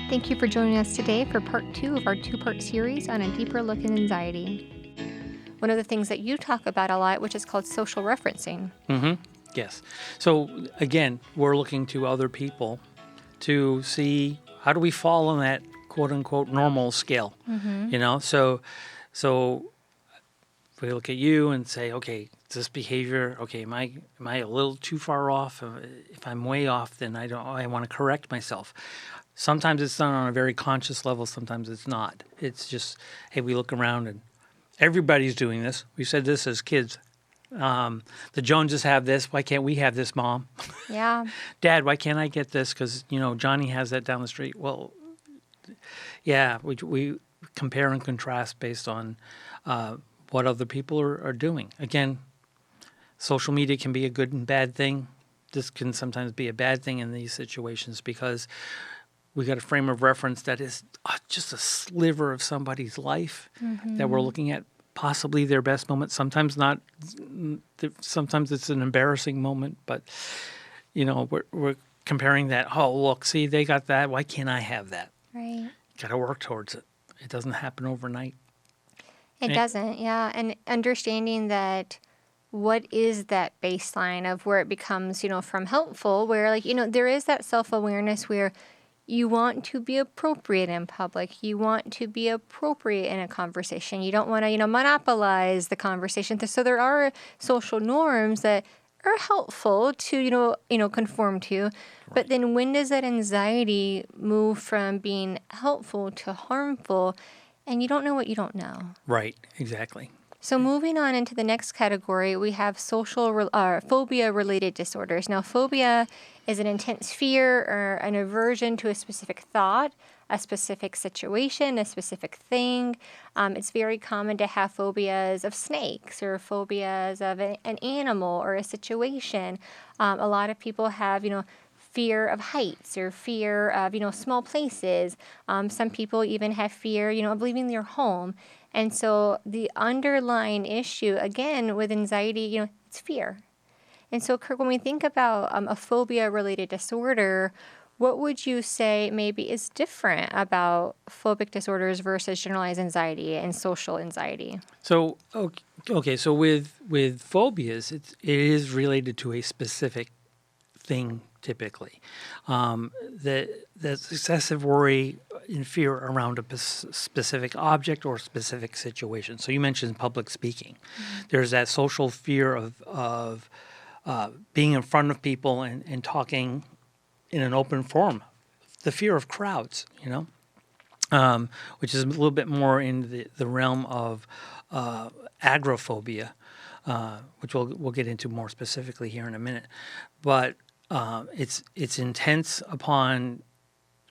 Thank you for joining us today for part 2 of our 2-part series on a deeper look at anxiety. One of the things that you talk about a lot, which is called social referencing. Mm-hmm. Yes. So again, we're looking to other people to see how do we fall on that quote unquote normal scale. Mm-hmm. So if we look at you and say, okay, this behavior, okay, am I a little too far off? If I'm way off, then I want to correct myself. Sometimes it's done on a very conscious level. Sometimes it's not. It's just, hey, we look around and everybody's doing this. We said this as kids. The Joneses have this. Why can't we have this, Mom? Yeah. Dad, why can't I get this? Because, Johnny has that down the street. Well, yeah, we compare and contrast based on what other people are doing. Again, social media can be a good and bad thing. This can sometimes be a bad thing in these situations because we got a frame of reference that is just a sliver of somebody's life that we're looking at, possibly their best moment. Sometimes not. Sometimes it's an embarrassing moment, but we're comparing that. Oh, look, see, they got that. Why can't I have that? Right. Got to work towards it. It doesn't happen overnight. It doesn't, yeah. And understanding that what is that baseline of where it becomes, from helpful, where there is that self-awareness where you want to be appropriate in public. You want to be appropriate in a conversation. You don't want to, monopolize the conversation. So there are social norms that are helpful to, conform to. Right. But then when does that anxiety move from being helpful to harmful? And you don't know what you don't know. Right, exactly. So moving on into the next category, we have phobia-related disorders. Now, phobia is an intense fear or an aversion to a specific thought, a specific situation, a specific thing. It's very common to have phobias of snakes or phobias of an animal or a situation. A lot of people have, fear of heights or fear of, small places. Some people even have fear, of leaving their home. And so the underlying issue, again, with anxiety, it's fear. And so, Kirk, when we think about a phobia-related disorder, what would you say maybe is different about phobic disorders versus generalized anxiety and social anxiety? So, okay, so with phobias, it is related to a specific thing typically. The excessive worry and fear around a specific object or specific situation. So you mentioned public speaking. Mm-hmm. There's that social fear of being in front of people and talking in an open forum. The fear of crowds, which is a little bit more in the realm of agoraphobia, which we'll get into more specifically here in a minute. But it's intense upon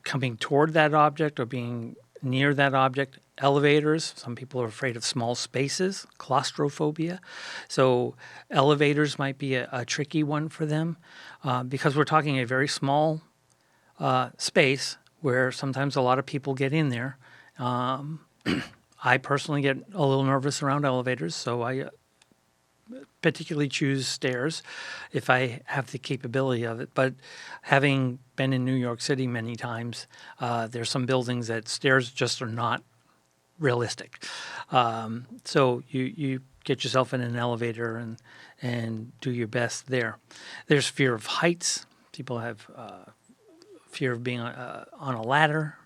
coming toward that object or being near that object. Elevators, some people are afraid of small spaces, claustrophobia. So elevators might be a tricky one for them because we're talking a very small space where sometimes a lot of people get in there. I personally get a little nervous around elevators, so I particularly choose stairs if I have the capability of it. But having been in New York City many times, there's some buildings that stairs just are not realistic. So you get yourself in an elevator and do your best there. There's fear of heights. People have fear of being on a ladder,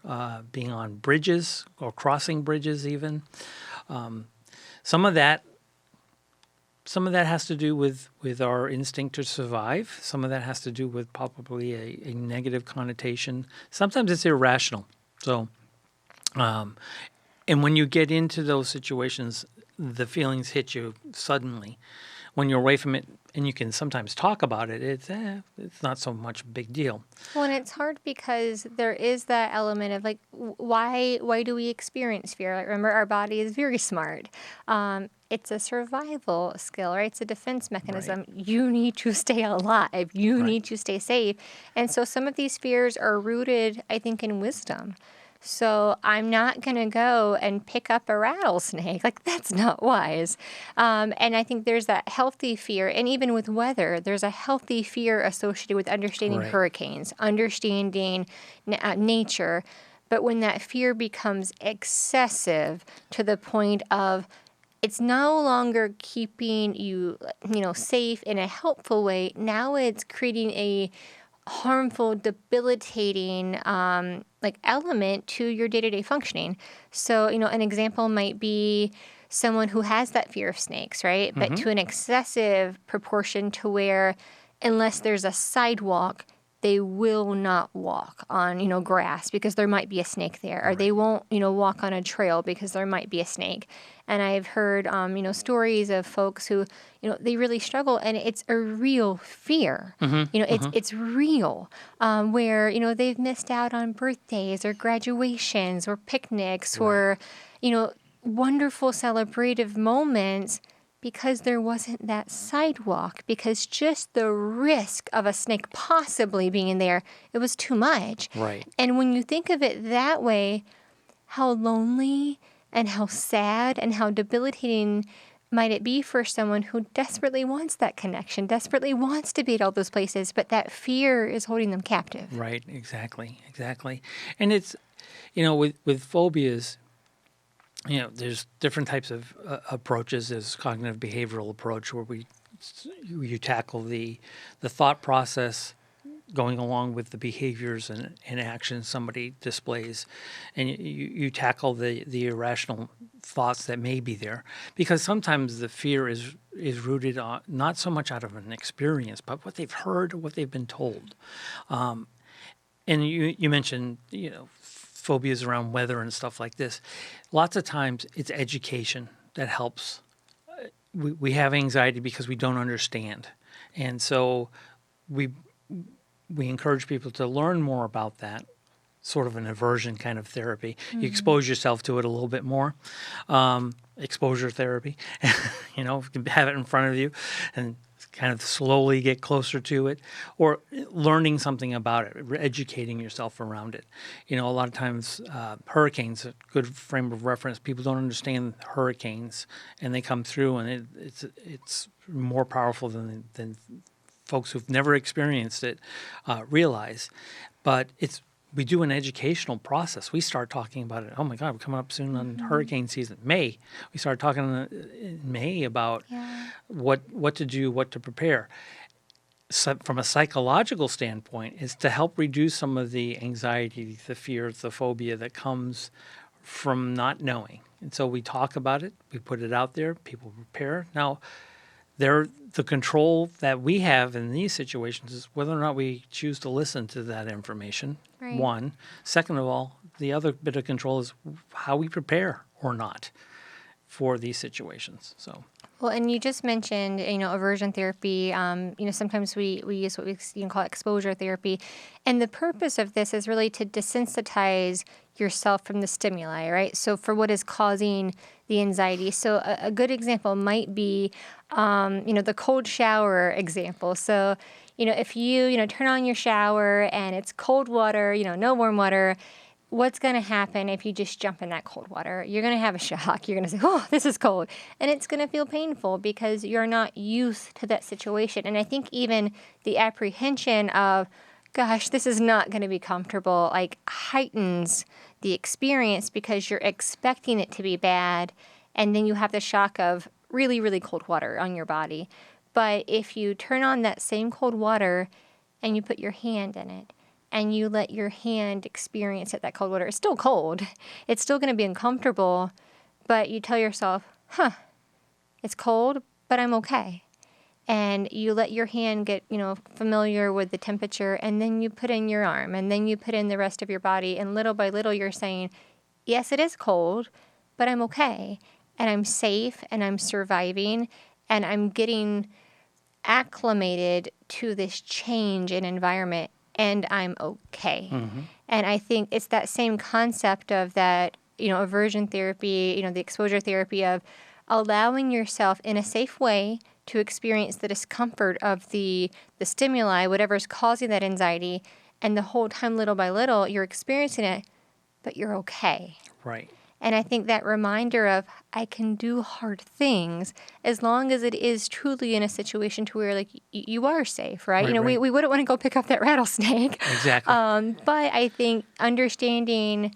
being on bridges or crossing bridges even. Some of that has to do with our instinct to survive. Some of that has to do with probably a negative connotation. Sometimes it's irrational. So, and when you get into those situations, the feelings hit you suddenly. When you're away from it, and you can sometimes talk about it, it's not so much a big deal. Well, and it's hard because there is that element of why do we experience fear? Remember, our body is very smart. It's a survival skill, right? It's a defense mechanism. Right. You need to stay alive. You need to stay safe. And so some of these fears are rooted, I think, in wisdom. So I'm not going to go and pick up a rattlesnake. That's not wise. And I think there's that healthy fear. And even with weather, there's a healthy fear associated with understanding hurricanes, understanding nature. But when that fear becomes excessive to the point of it's no longer keeping you, safe in a helpful way, now it's creating a harmful, debilitating element to your day-to-day functioning. So, an example might be someone who has that fear of snakes, right? But to an excessive proportion to where unless there's a sidewalk, they will not walk on, grass because there might be a snake there, or they won't, walk on a trail because there might be a snake. And I've heard, stories of folks who, they really struggle, and it's a real fear. It's real, where, they've missed out on birthdays or graduations or picnics or, wonderful celebrative moments because there wasn't that sidewalk, because just the risk of a snake possibly being in there, it was too much. Right. And when you think of it that way, how lonely and how sad and how debilitating might it be for someone who desperately wants that connection, desperately wants to be at all those places, but that fear is holding them captive. Right, exactly. And it's, with phobias, there's different types of approaches. There's cognitive behavioral approach where you tackle the thought process going along with the behaviors and actions somebody displays, and you tackle the irrational thoughts that may be there, because sometimes the fear is rooted on not so much out of an experience, but what they've heard, what they've been told. And you mentioned, phobias around weather and stuff like this. Lots of times it's education that helps. We have anxiety because we don't understand. And so we encourage people to learn more about that, sort of an aversion kind of therapy. You expose yourself to it a little bit more. Exposure therapy, you can have it in front of you and kind of slowly get closer to it, or learning something about it, educating yourself around it. A lot of times hurricanes, a good frame of reference, people don't understand hurricanes and they come through and it's more powerful than folks who've never experienced it realize. But we do an educational process. We start talking about it. Oh my God, we're coming up soon on hurricane season. May. We started talking in May about what to do, what to prepare. So from a psychological standpoint, is to help reduce some of the anxiety, the fear, the phobia that comes from not knowing. And so we talk about it. We put it out there. People prepare. Now, the control that we have in these situations is whether or not we choose to listen to that information, one. Second of all, the other bit of control is how we prepare or not for these situations. So. Well, and you just mentioned, aversion therapy. Sometimes we use what we call exposure therapy. And the purpose of this is really to desensitize yourself from the stimuli, right? So for what is causing the anxiety. So a good example might be, the cold shower example. So, if you, turn on your shower and it's cold water, no warm water, what's going to happen if you just jump in that cold water? You're going to have a shock. You're going to say, oh, this is cold. And it's going to feel painful because you're not used to that situation. And I think even the apprehension of, gosh, this is not going to be comfortable, heightens the experience because you're expecting it to be bad. And then you have the shock of really, really cold water on your body. But if you turn on that same cold water and you put your hand in it, and you let your hand experience it, that cold water, it's still cold. It's still going to be uncomfortable, but you tell yourself, it's cold, but I'm okay. And you let your hand get, familiar with the temperature, and then you put in your arm, and then you put in the rest of your body, and little by little you're saying, yes, it is cold, but I'm okay, and I'm safe, and I'm surviving, and I'm getting acclimated to this change in environment, and I'm okay. And I think it's that same concept of that, aversion therapy, the exposure therapy of allowing yourself in a safe way to experience the discomfort of the stimuli, whatever's causing that anxiety, and the whole time, little by little, you're experiencing it, but you're okay. Right. And I think that reminder of I can do hard things as long as it is truly in a situation to where you are safe, right? Right. We wouldn't want to go pick up that rattlesnake. Exactly. But I think understanding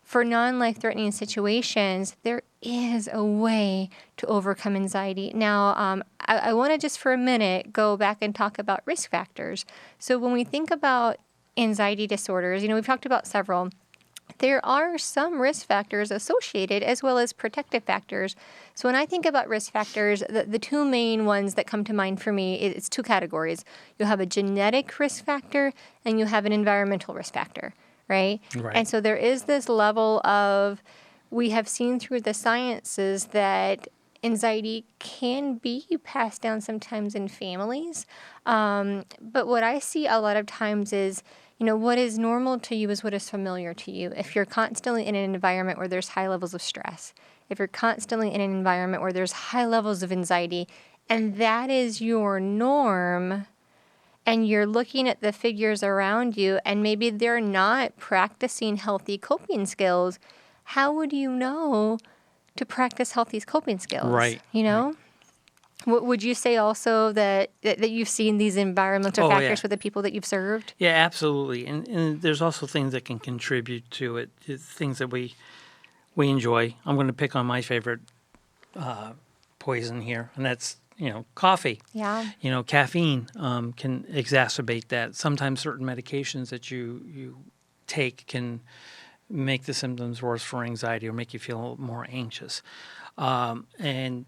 for non-life-threatening situations, there is a way to overcome anxiety. Now, I want to just for a minute go back and talk about risk factors. So when we think about anxiety disorders, we've talked about several. There are some risk factors associated as well as protective factors. So when I think about risk factors, the two main ones that come to mind for me, it's two categories. You have a genetic risk factor and you have an environmental risk factor, right? Right. And so there is this level of, we have seen through the sciences that anxiety can be passed down sometimes in families. But what I see a lot of times is, what is normal to you is what is familiar to you. If you're constantly in an environment where there's high levels of stress, if you're constantly in an environment where there's high levels of anxiety, and that is your norm, and you're looking at the figures around you, and maybe they're not practicing healthy coping skills, how would you know to practice healthy coping skills? Right. Right. Would you say also that you've seen these environmental factors with the people that you've served? Yeah, absolutely. And there's also things that can contribute to it, things that we enjoy. I'm going to pick on my favorite poison here, and that's, coffee. Yeah. Caffeine can exacerbate that. Sometimes certain medications that you take can make the symptoms worse for anxiety or make you feel more anxious. And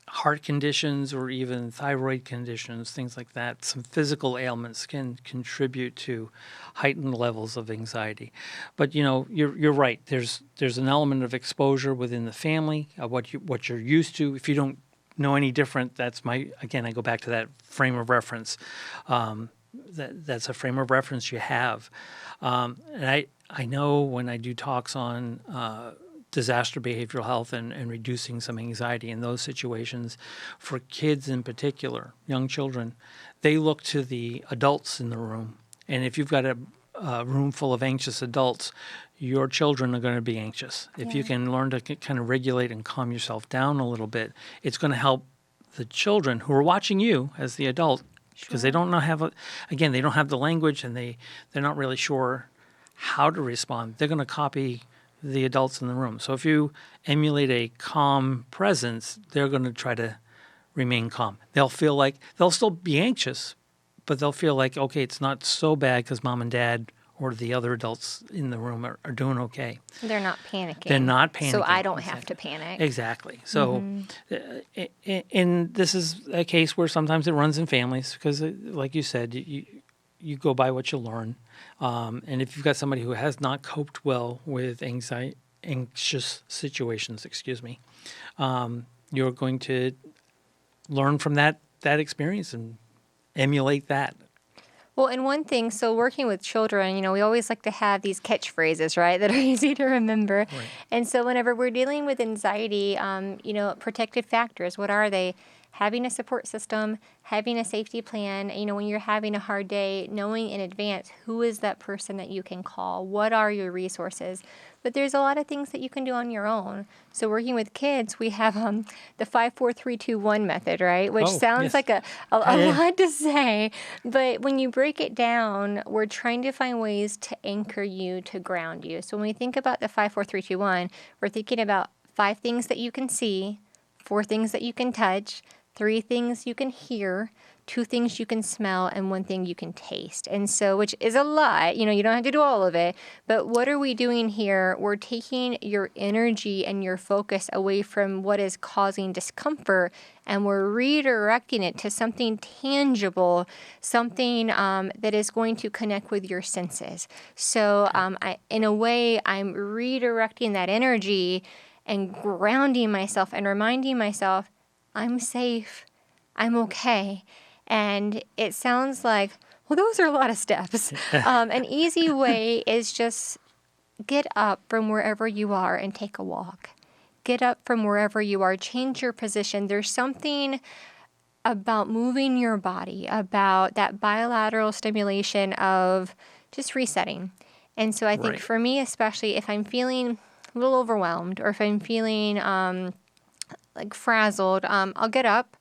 heart conditions or even thyroid conditions, things like that, some physical ailments can contribute to heightened levels of anxiety. But you're right. There's an element of exposure within the family, what you're used to. If you don't know any different, I go back to that frame of reference. That's a frame of reference you have. And I know when I do talks on disaster behavioral health and reducing some anxiety in those situations, for kids in particular, young children, they look to the adults in the room. And if you've got a room full of anxious adults, your children are going to be anxious. If you can learn to kind of regulate and calm yourself down a little bit, it's going to help the children who are watching you as the adult, because they don't they don't have the language and they're not really sure how to respond. They're going to copy the adults in the room. So if you emulate a calm presence, they're going to try to remain calm. They'll still be anxious, but they'll feel like, okay, it's not so bad because mom and dad or the other adults in the room are doing okay. They're not panicking. They're not panicking. So I don't have to panic. Exactly. So, and this is a case where sometimes it runs in families because, like you said, you go by what you learn. And if you've got somebody who has not coped well with anxious situations, you're going to learn from that experience and emulate that. Well, and one thing, so working with children, we always like to have these catchphrases, right, that are easy to remember. Right. And so whenever we're dealing with anxiety, protective factors, what are they? Having a support system, having a safety plan, when you're having a hard day, knowing in advance who is that person that you can call, what are your resources. But there's a lot of things that you can do on your own. So working with kids, we have the 5-4-3-2-1 method, right? Which sounds like a lot to say. But when you break it down, we're trying to find ways to anchor you, to ground you. So when we think about the 5-4-3-2-1, we're thinking about 5 things that you can see, 4 things that you can touch, 3 things you can hear, 2 things you can smell, and 1 thing you can taste. And so, which is a lot, you don't have to do all of it, but what are we doing here? We're taking your energy and your focus away from what is causing discomfort, and we're redirecting it to something tangible, something that is going to connect with your senses. So in a way, I'm redirecting that energy and grounding myself and reminding myself, I'm safe, I'm okay. And it sounds like, well, those are a lot of steps. An easy way is just get up from wherever you are and take a walk. Get up from wherever you are, change your position. There's something about moving your body, about that bilateral stimulation of just resetting. And so I think for me, especially if I'm feeling a little overwhelmed or if I'm feeling frazzled, I'll get up.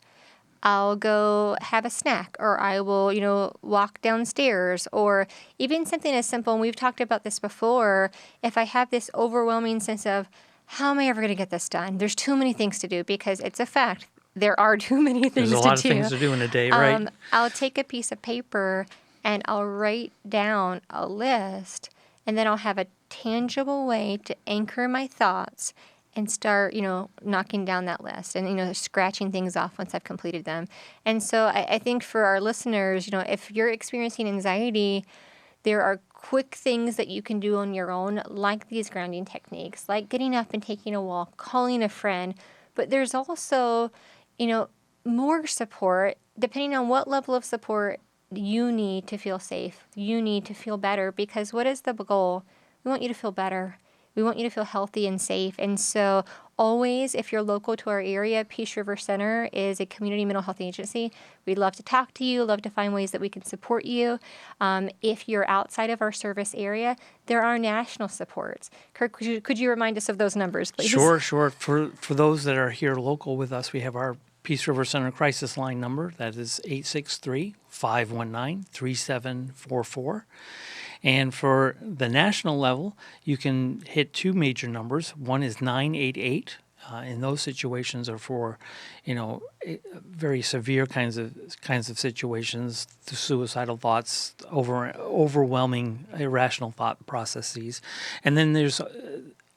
I'll go have a snack, or I will, walk downstairs, or even something as simple, and we've talked about this before, if I have this overwhelming sense of, how am I ever going to get this done? There's too many things to do, because it's a fact. There are too many things There's to a do. lot of things to do in a day, right? I'll take a piece of paper and I'll write down a list, and then I'll have a tangible way to anchor my thoughts and start, knocking down that list and, scratching things off once I've completed them. And so I think for our listeners, if you're experiencing anxiety, there are quick things that you can do on your own, like these grounding techniques, like getting up and taking a walk, calling a friend. But there's also, more support, depending on what level of support you need to feel safe, you need to feel better, because what is the goal? We want you to feel better. We want you to feel healthy and safe. And so always, if you're local to our area, Peace River Center is a community mental health agency. We'd love to talk to you, love to find ways that we can support you. If you're outside of our service area, there are national supports. Kirk, could you remind us of those numbers, please? Sure. For those that are here local with us, we have our Peace River Center crisis line number. That is 863-519-3744. And for the national level, you can hit two major numbers. One is 988. In those situations are for, very severe kinds of situations, the suicidal thoughts, overwhelming irrational thought processes. And then there's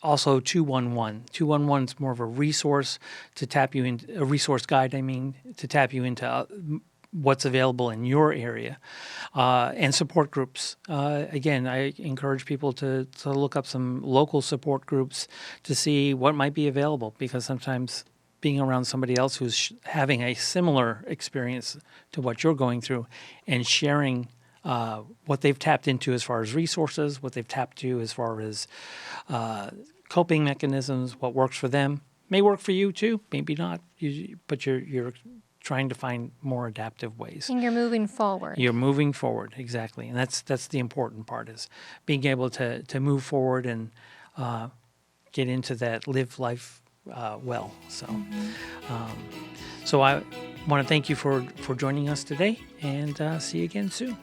also 211. 211 is more of a resource to tap you in, a resource guide, to tap you into what's available in your area, and support groups. Again, I encourage people to look up some local support groups to see what might be available, because sometimes being around somebody else who's having a similar experience to what you're going through and sharing what they've tapped into as far as resources, what they've tapped to as far as coping mechanisms, what works for them, may work for you too, maybe not, but you're trying to find more adaptive ways. And you're moving forward. You're moving forward, exactly. And that's the important part, is being able to move forward and get into that live life well. So I want to thank you for joining us today, and see you again soon.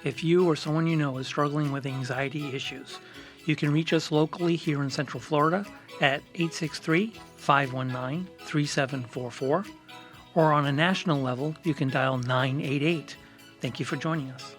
If you or someone you know is struggling with anxiety issues, you can reach us locally here in Central Florida at 863-519-3744, or on a national level, you can dial 988. Thank you for joining us.